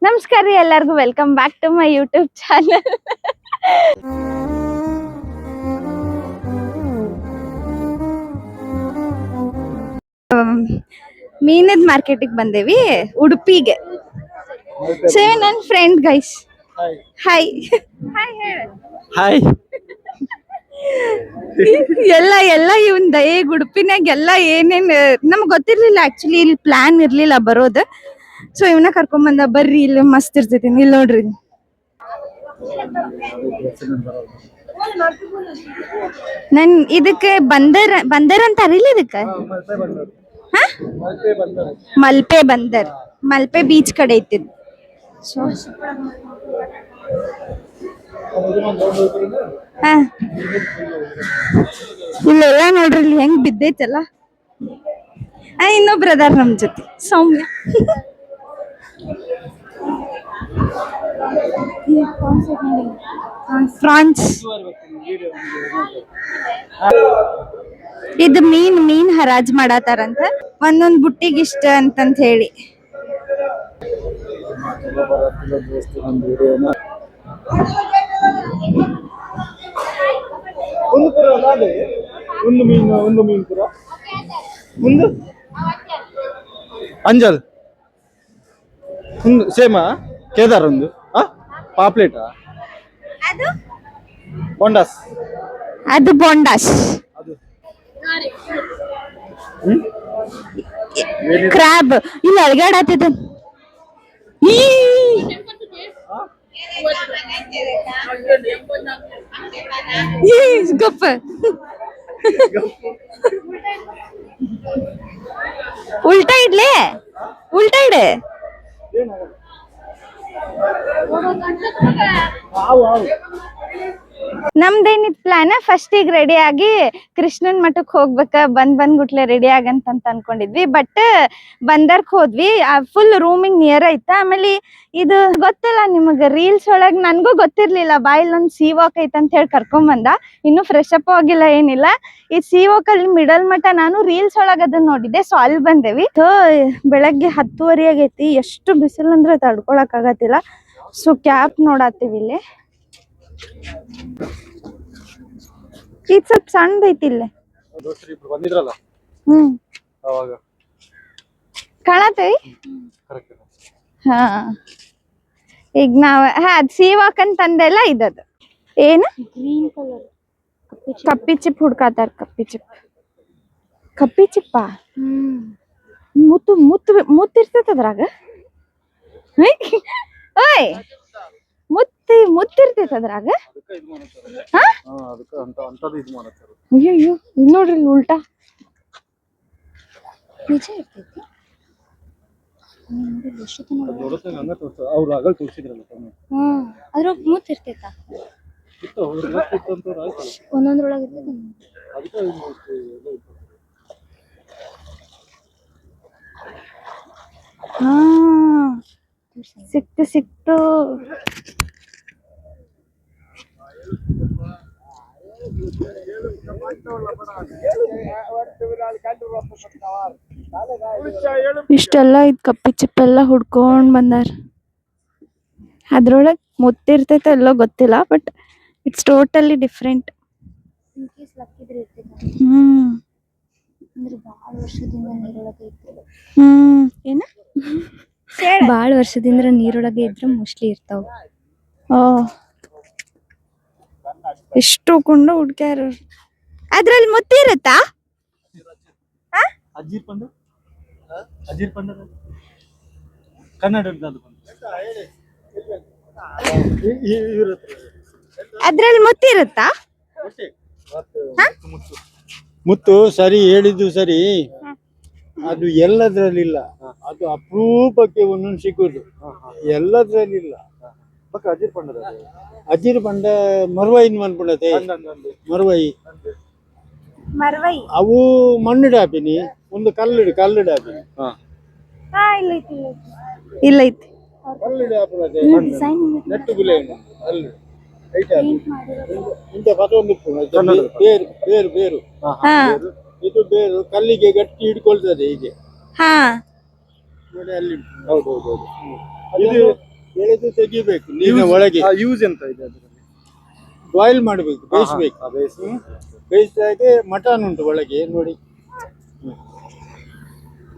ನಮಸ್ಕಾರ ರೀ ಎಲ್ಲರಿಗೂ welcome back to my YouTube channel. ಮೀನದ ಮಾರ್ಕೆಟಿಗೆ ಬಂದೇವಿ ಉಡುಪಿಗೆ. ನನ್ನ ಫ್ರೆಂಡ್ ಗೈಸ್ ಹಾಯ್ ಹಾಯ್. ಎಲ್ಲ ಇವನ್ ದಯೆಗ್ ಉಡುಪಿನಾಗ ಎಲ್ಲ ಏನೇನ್ ನಮ್ಗೆ ಗೊತ್ತಿರ್ಲಿಲ್ಲ. ಆಕ್ಚುಲಿ ಇಲ್ಲಿ ಪ್ಲಾನ್ ಇರ್ಲಿಲ್ಲ ಬರೋದು. ಸೊ ಇವನ್ನ ಕರ್ಕೊಂಡ್ ಬಂದ, ಬರ್ರಿ ಇಲ್ಲಿ ಮಸ್ತ್ ಇರ್ತೈತಿ, ಇಲ್ಲಿ ನೋಡ್ರಿ. ನನ್ ಇದಕ್ಕೆ ಬಂದರ್ ಅಂತಾರಿಲ್ಲ ಇದಕ್ಕೆ. ಮಲ್ಪೆ ಬಂದರ್, ಮಲ್ಪೆ ಬೀಚ್ ಕಡೆ ಐತಿ. ಸೊ ಇಲ್ಲೆಲ್ಲ ನೋಡ್ರಿ ಇಲ್ಲಿ ಹೆಂಗ್ ಬಿದ್ದೈತಲ್ಲ. ಇನ್ನೊಬ್ರು ಅದಾರ ನಮ್ ಜೊತೆ, ಸೌಮ್ಯ. ಫ್ರಾನ್ಸ್. ಇದು ಮೀನ್ ಹರಾಜ್ ಮಾಡತಾರಂತ, ಒಂದೊಂದ್ ಬುಟ್ಟಿಗೆ ಇಷ್ಟ ಅಂತಂತ ಹೇಳಿ. ಒಂದು ಮೀನು ಪುರ ಒಂದು ಅಂಜಲ್ ಒಂದು ಸೇಮಾ ಕೇದಾರ್ ಒಂದು ಪಾಪ್ಲೇಟಾ ಬೊಂಡಾಸ್ ಅದು ಬೊಂಡಾಸ್. ಕ್ರಾಬ್ ಇಲ್ಲಿ ಅಳಗಾಡತ್ತಿದ. ಗಪ್ಪ ಉಲ್ಟಾ ಇಡ್ಲೆ, ಉಲ್ಟಾ ಇಡೆ. ನಮ್ದೇನಿದ್ ಪ್ಲಾನ್, ಫಸ್ಟ್ ಈಗ ರೆಡಿ ಆಗಿ ಕೃಷ್ಣನ್ ಮಠಕ್ ಹೋಗ್ಬೇಕ, ಬಂದ್ಗುಟ್ಲೆ ರೆಡಿ ಆಗಂತ ಅನ್ಕೊಂಡಿದ್ವಿ. ಬಟ್ ಬಂದರ್ಕ್ ಹೋದ್ವಿ, ಫುಲ್ ರೂಮಿಂಗ್ ನಿಯರ್ ಐತ. ಆಮೇಲೆ ಇದು ಗೊತ್ತಲ್ಲ ನಿಮಗ, ರೀಲ್ಸ್ ಒಳಗ್ ನನ್ಗೂ ಗೊತ್ತಿರ್ಲಿಲ್ಲ ಬಾಯಿಲ್ ಒಂದ್ ಸೀ ವಾಕ್ ಐತ ಅಂತ ಹೇಳಿ ಕರ್ಕೊಂಡ್ ಬಂದ. ಇನ್ನು ಫ್ರೆಶ್ ಅಪ್ ಆಗಿಲ್ಲ ಏನಿಲ್ಲ. ಈ ಸೀ ವಾಕ್ ಅಲ್ಲಿ ಮಿಡಲ್ ಮಠ ನಾನು ರೀಲ್ಸ್ ಒಳಗ್ ಅದನ್ನ ನೋಡಿದ್ದೆ. ಸೊ ಅಲ್ಲಿ ಬಂದೇವಿ. ಬೆಳಗ್ಗೆ 10:30 ಆಗೈತಿ. ಎಷ್ಟು ಬಿಸಿಲು ಅಂದ್ರೆ ತಡ್ಕೊಳಕ್ ಆಗತ್ತಿಲ್ಲ. ಸೊ ಕ್ಯಾಪ್ ನೋಡಾತೀವಿ ಇಲ್ಲಿ. ಇದು ಸ್ವಲ್ಪ ಸಣ್ಣದೈತಿ ಇಲ್ಲೇ. ಕಾಣತೈ. ಹಾ, ಈಗ ನಾವ್ ಅದ್ ಸೀ ವಾಕ್ ಅಂತಂದೆಲ್ಲ ಇದದು ಏನ ಗ್ರೀನ್ ಕಲರ್ ಕಪ್ಪಿ ಚಿಪ್ ಹುಡ್ಕಾತಾರ. ಕಪ್ಪಿ ಚಿಪ್ಪ ಮುತ್ತಿರ್ತೈತ ಅದ್ರಾಗ. ಓಯ್ ಮುತ್ತಿರ್ತೈತ ಅದ್ರಾಗ. ಅಯ್ಯೋ ಇಲ್ಲಿ ನೋಡ್ರಿ, ಉಲ್ಟಾ ನಿಜ ಇರ್ತೈತಿ. ಅದ್ರ ಮುತ್ ಇರ್ತೈತ, ಒಂದೊಂದ್ರೊಳಗ ಸಿಕ್ತು. ಇಷ್ಟೆಲ್ಲ ಇದ್ ಕಪ್ಪಿ ಚಿಪ್ಪೆಲ್ಲ ಹುಡ್ಕೊಂಡ್ ಬಂದಾರ. ಅದ್ರೊಳಗ್ ಮುತ್ತಿರ್ತೈತೆ ಎಲ್ಲೋ ಗೊತ್ತಿಲ್ಲ, ಬಟ್ ಇಟ್ಸ್ ಟೋಟಲಿ ಡಿಫ್ರೆಂಟ್. ಏನ ಬಾಳ ವರ್ಷದಿಂದ ನೀರೊಳಗೆ ಇದ್ರೆ ಮೋಸ್ಟ್ಲಿ ಇರ್ತಾವ. ಎಷ್ಟು ಕೊಂಡು ಹುಡ್ಕ್ಯಾರ. ಅದ್ರಲ್ಲಿ ಮುತ್ತಿರುತ್ತಾ? ಅದ್ರಲ್ಲಿ ಮುತ್ತಿರುತ್ತಾ? ಮುತ್ತು ಸರಿ ಹೇಳಿದ್ದು ಸರಿ, ಅದು ಎಲ್ಲದ್ರಲ್ಲಿಲ್ಲ. ಅದು ಅಪರೂಪಕ್ಕೆ ಒಂದೊಂದು ಸಿಗುದು, ಎಲ್ಲದ್ರಲ್ಲಿಲ್ಲ. ಅಜೀರ್ ಪಂಡ ಮರ್ವಾಯಿನ್ ಮನ್ಪುಂಡತೆ, ಮರ್ವಾಯಿ ಅವು ಮಣ್ಣು ಡಾಪಿನಿ, ಒಂದು ಕಲ್ಲು ಡಾಪಿನಿ. ಇಲ್ಲೈತಿ ಕಲ್ಲು ಡಾಪುನತೆ ನೆಟ್ಟು ಗುಲೆ ಕಲ್ಲು ಇಂತ ಪತೊಂದು ಬೇರು ಇದು ಬೇರು ಕಲ್ಲಿಗೆ ಗಟ್ಟಿ ಹಿಡ್ಕೊಳ್ತದೆ ಹೀಗೆ ನೋಡಿ ಅಲ್ಲಿ. ಹೌದೌದು. ಇದು ಬೆಳೆದು ತೆಗಿಬೇಕು ನೀರಿನ ಒಳಗೆ. ಯೂಸ್ ಎಂತ ಇದೆ ಅದರಲ್ಲಿ? ಬಾಯ್ಲ್ ಮಾಡಬೇಕು, ಬೇಯಿಸ್ಬೇಕು. ಬೇಯಿಸಿದಾಗೆ ಮಟನ್ ಉಂಟು ಒಳಗೆ ನೋಡಿ.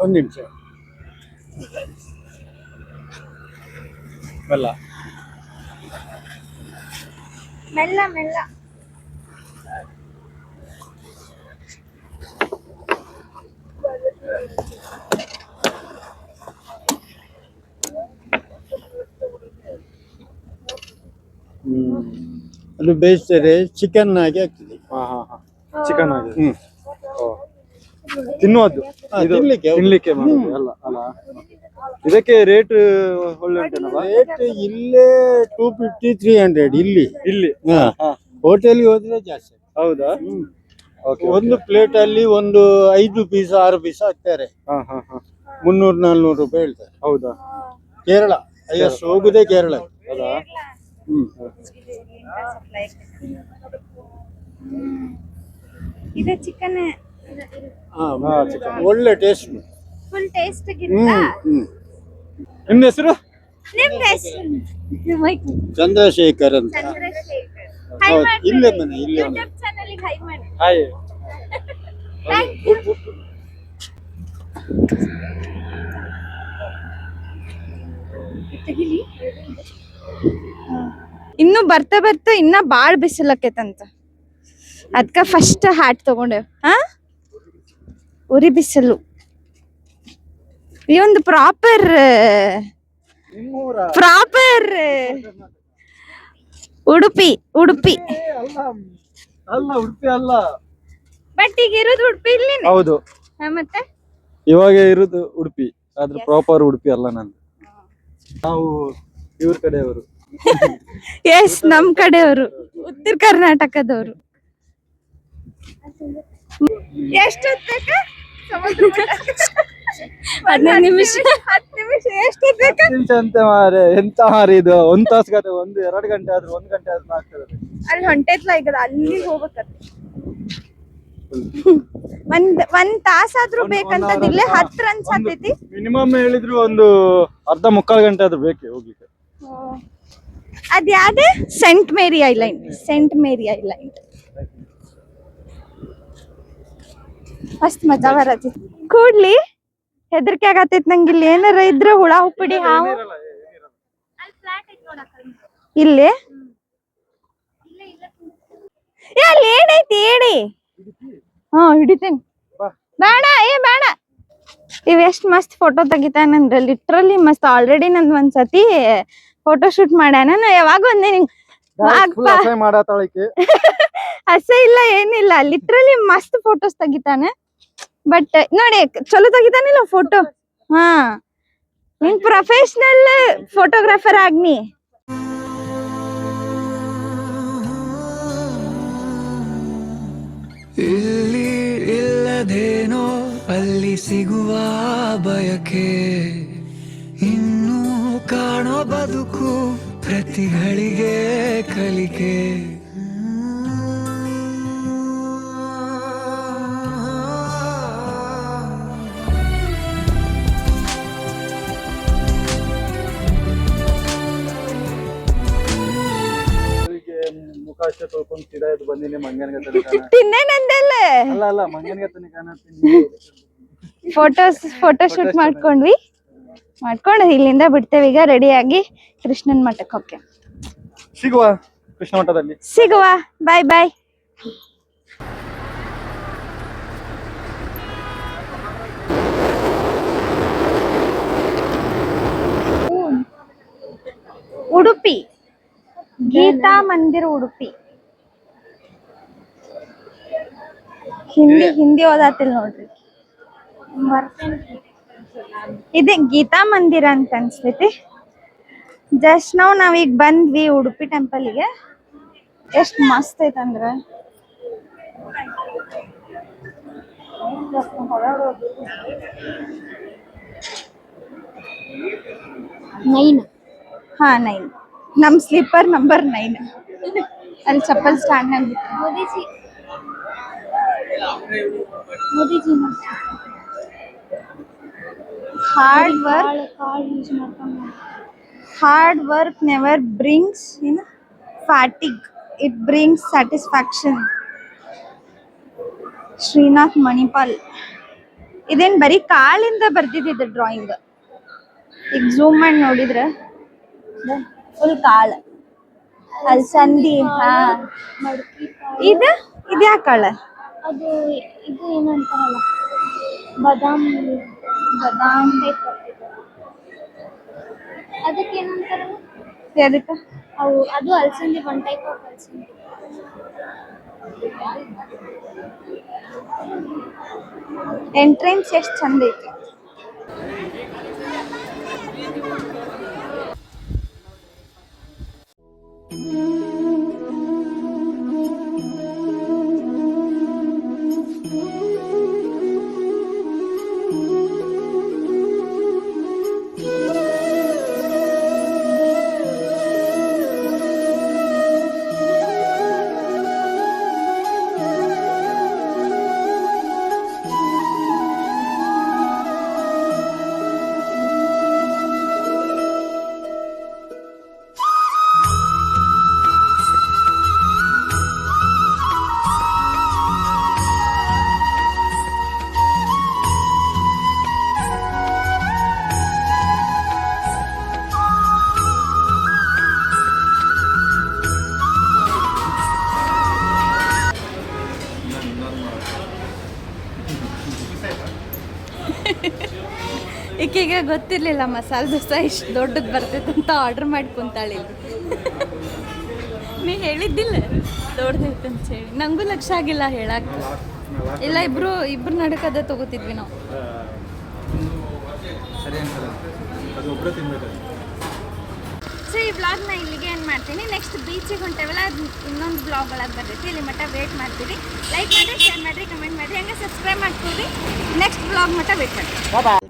ಒಂದು ನಿಮಿಷ. ಬೆಲ್ಲ ಮೆಲ್ಲ ಮೆಲ್ಲ. ಅದು ಬೇಯಿಸಿದರೆ ಚಿಕನ್ ಆಗಿ ಆಗ್ತದೆ. ಚಿಕನ್ ಆಗಿ. ತಿನ್ನುವುದು ಇದು ತಿನ್ಲಿಕ್ಕೆ ಮಾಡೋದು ಅಲ್ಲ ಅಲ್ಲ. ಇದಕ್ಕೆ ರೇಟ್ ಒಳ್ಳೆ ಉಂಟೇನಲ್ಲ? ರೇಟ್ ಇಲ್ಲೇ 250 300 ಇಲ್ಲಿ. ಹೋಟೆಲ್ಗೆ ಹೋದ್ರೆ ಜಾಸ್ತಿ. ಹೌದಾ? ಒಂದು ಪ್ಲೇಟ್ ಅಲ್ಲಿ ಒಂದು 5 ಪೀಸ್ 6 ಪೀಸ್ ಹಾಕ್ತಾರೆ. 300-400 ರೂಪಾಯಿ ಹೇಳ್ತಾರೆ. ಹೌದಾ? ಕೇರಳ ಹೋಗುದೇ ಕೇರಳ. ಹೌದಾ? ಇದು ಚಿಕನ್ ಒಳ್ಳೆ ಟೇಸ್ಟ್. Full taste. ನಿಮ್ಮ ಹೆಸರು? ನಿಮ್ಮ ಹೆಸರು? ಚಂದ್ರಶೇಖರ್ ಅಂತ. ಇಲ್ಲೇ ಮನೆ ಇಲ್ಲೇ. ಯೂಟ್ಯೂಬ್ ಚಾನೆಲ್ ಹೈ ಮಾಡಿ. ಹಾಯ್. ಇನ್ನು ಬರ್ತಾ ಬರ್ತಾ ಇನ್ನ ಬಾಳ್ ಬಿಸಿಲಕ್ಕೈತಂತ, ಅದ್ಕ ಫಸ್ಟ್ ಹ್ಯಾಟ್ ತಗೊಂಡೇವ್. ಉರಿ ಬಿಸಿಲು. ಈ ಒಂದು ಪ್ರಾಪರ್ ಉಡುಪಿ ಅಲ್ಲ ಉಡುಪಿ ಅಲ್ಲ. ಬಟ್ ಈಗ ಇರೋದು ಉಡುಪಿ ಇಲ್ಲಿ. ಹೌದು. ಮತ್ತೆ ಇವಾಗ ಇರುದು ಉಡುಪಿ, ಆದ್ರೆ ಪ್ರಾಪರ್ ಉಡುಪಿ ಅಲ್ಲ ನಂದು. ನಾವು ಇವ್ರ ಕಡೆಯವರು. ಎಸ್, ನಮ್ ಕಡೆಯವರು, ಉತ್ತರ ಕರ್ನಾಟಕದವರು. ಎಷ್ಟು 15 ನಿಮಿಷ. 10 ನಿಮಿಷ ಎಷ್ಟು ನಿಮಿಷ ಅಂತ ಮಾರೆ, ಎಂತ ಮಾರಿ ಇದು? 1 ತಾಸು ಗಂಟೆ, 1-2 ಗಂಟೆ ಆದ್ರೂ 1 ಗಂಟೆ ಆದ್ರೂ ಆಗ್ತದೆ. ಅಲ್ಲಿ ಹೊಂಟೈತ್ಲ ಈಗ, ಅಲ್ಲಿ ಹೋಗ್ಬೇಕಂತ. ಒಂದ್ ತಾಸಾದ್ರೂ ಬೇಕಂತದಿಲ್ಲ, ಹತ್ರ ಅನ್ಸತೈತಿ. ಮಿನಿಮಮ್ ಹೇಳಿದ್ರು ಒಂದು ಅರ್ಧ ಮುಕ್ಕಾಲು ಗಂಟೆ ಆದ್ರೂ ಬೇಕೆ ಹೋಗ್ಲಿಕ್ಕೆ. ಅದ್ಯಾವ್ದೇ ಸೆಂಟ್ ಮೇರಿ ಐಲ್ಯಾಂಡ್. ಮಸ್ತ್ ಮಜಾ ಬರತಿ. ಕೂಡ್ಲಿ ಹೆದರಿಕೆ ಆಗತೈತಿ ನಂಗೆ. ಇಲ್ಲಿ ಏನಾರ ಇದ್ರೆ ಹುಳ ಉಪ್ಪಿಡಿ ಹಾವು ಇಲ್ಲಿ. ಅಲ್ಲಿ ಏನೈತಿ ಹೇಳಿ. ಹಿಡಿತೀನಿ. ಬೇಡ ಬೇಡ. ಇವ್ ಎಷ್ಟ್ ಮಸ್ತ್ ಫೋಟೋ ತೆಗಿತಾನಂದ್ರ, ಲಿಟ್ರಲಿ ಮಸ್ತ್. ಆಲ್ರೆಡಿ ನಂದ್ ಒಂದ್ಸತಿ ಫೋಟೋ ಶೂಟ್ ಮಾಡ್ಯಾನ. ಯಾವಾಗ ಒಂದೇ ಅಸೆ ಇಲ್ಲ ಏನಿಲ್ಲ, ಲಿಟ್ರಲಿ ಮಸ್ತ್ ಫೋಟೋಸ್ ತೆಗಿತಾನೆ. ಬಟ್ ನೋಡಿ ಚಲೋ ತೆಗಿತಾನಿಲ್ಲ ಫೋಟೋ. ನೀನ್ ಪ್ರೊಫೆಷನಲ್ ಫೋಟೋಗ್ರಾಫರ್ ಆಗ್ನಿ. ಇಲ್ಲಿ ಇಲ್ಲದೇನೋ ಅಲ್ಲಿ ಸಿಗುವ ಬಯಕೆ, ಇನ್ನೂ ಕಾಣೋ ಬದುಕು ಪ್ರತಿಗಳಿಗೆ ಕಲಿಕೆ. ಮುಖ ಅಷ್ಟೇ ತೊಳ್ಕೊಂಡು ತಿಡೋದು ಬಂದಿನಿ ಮಂಗನ್ಗೆ ತನಕ. ತಿನ್ನೇನಂದಲ್ಲ. ಅಲ್ಲ ಮಂಗನ್ಗೆ ತನಕ ಫೋಟೋ ಶೂಟ್ ಮಾಡ್ಕೊಂಡು ಇಲ್ಲಿಂದ ಬಿಡ್ತೇವೆ. ಈಗ ರೆಡಿಯಾಗಿ ಕೃಷ್ಣನ್ ಮಠಕ್ಕೆ ಹೋಗ್ತೇವೆ. ಸಿಗುವ ಕೃಷ್ಣ ಮಠದಲ್ಲಿ. ಬಾಯ್ ಬಾಯ್. ಉಡುಪಿ ಗೀತಾ ಮಂದಿರ ಉಡುಪಿ. ಹಿಂದಿ ಓದಾತಿಲ್ ನೋಡ್ರಿ. ಇದೆ ಗೀತಾ ಮಂದಿರ ಅಂತ ಅನ್ಸ್ತೈತಿ. ಜಸ್ಟ್ ನಾವೀಗ ಬಂದ್ವಿ ಉಡುಪಿ ಟೆಂಪಲ್ಗೆ. ಎಷ್ಟ್ ಮಸ್ತ್ ಐತಂದ್ರ ನೈನ್. ನಮ್ ಸ್ಲೀಪರ್ ನಂಬರ್ 9 ಅಲ್ಲಿ ಚಪ್ಪಲ್ ಸ್ಟ್ಯಾಂಡ್ ನಾಗ. Modiji hard work hard work never brings ಏನು fatigue, it brings satisfaction. Srinath Manipal. ಇದೇನ್ ಬರೀ ಕಾಳಿಂದ ಬರ್ದಿದ್ದು ಡ್ರಾಯಿಂಗ್. ಈಗ ಝೂಮ್ ಮಾಡಿ ನೋಡಿದ್ರೆ ಫುಲ್ ಕಾಳು, ಅಲ್ಸಂದಿ. ಹಾ, ಇದು ಇದ್ಯಾ ಕಾಳು? ಅದು ಇದು ಏನಂತಾರಲ್ಲ, ಬಾದಾಮ್ ಬಾದಾಮ್. ಅದಕ್ಕೆ ಏನಂತಾರಲ್ಲ, ಅದಕ್ಕೆ ಅವು ಅದು ಅಲ್ಸಂದಿ, ಒನ್ ಟೈಪ್ ಆಫ್ ಅಲ್ಸಂದಿ. ಎಂಟ್ರೆನ್ಸ್ ಎಷ್ಟು ಚಂದ ಐತಿ. ಈಕೆಗೆ ಗೊತ್ತಿರ್ಲಿಲ್ಲ ಮಸಾಲೆ ದೋಸೆ ಇಷ್ಟು ದೊಡ್ಡದು ಬರ್ತೈತೆ ಅಂತ ಆರ್ಡರ್ ಮಾಡಿ ಕುಂತಾಳೆ. ನೀ ಹೇಳಿದ್ದಿಲ್ಲ ದೊಡ್ಡದೈತೆ ಅಂತ ಹೇಳಿ, ನಂಗೂ ಲಕ್ಷ ಆಗಿಲ್ಲ ಹೇಳಕ್ಕೆ. ಇಲ್ಲ ಇಬ್ರು ನಡಕದ ತಗೋತಿದ್ವಿ ನಾವು. ಸೊ ಈ ಬ್ಲಾಗ್ನ ಇಲ್ಲಿಗೆ ಏನು ಮಾಡ್ತೀನಿ. ನೆಕ್ಸ್ಟ್ ಬೀಚಿಗೆ ಹೊಂಟೇವಲ್ಲ, ಅದು ಇನ್ನೊಂದು ಬ್ಲಾಗ್ ಒಳಗೆ ಬರ್ತೈತಿ. ಇಲ್ಲಿ ಮಟ್ಟ ವೇಟ್ ಮಾಡ್ತೀವಿ. ಲೈಕ್ ಮಾಡಿರಿ, ಶೇರ್ ಮಾಡಿರಿ, ಕಮೆಂಟ್ ಮಾಡಿರಿ, ಹಂಗೆ ಸಬ್ಸ್ಕ್ರೈಬ್ ಮಾಡ್ಕೊಳ್ರಿ. ನೆಕ್ಸ್ಟ್ ಬ್ಲಾಗ್ ಮಟ್ಟ ವೇಟ್ ಮಾಡಿರಿ.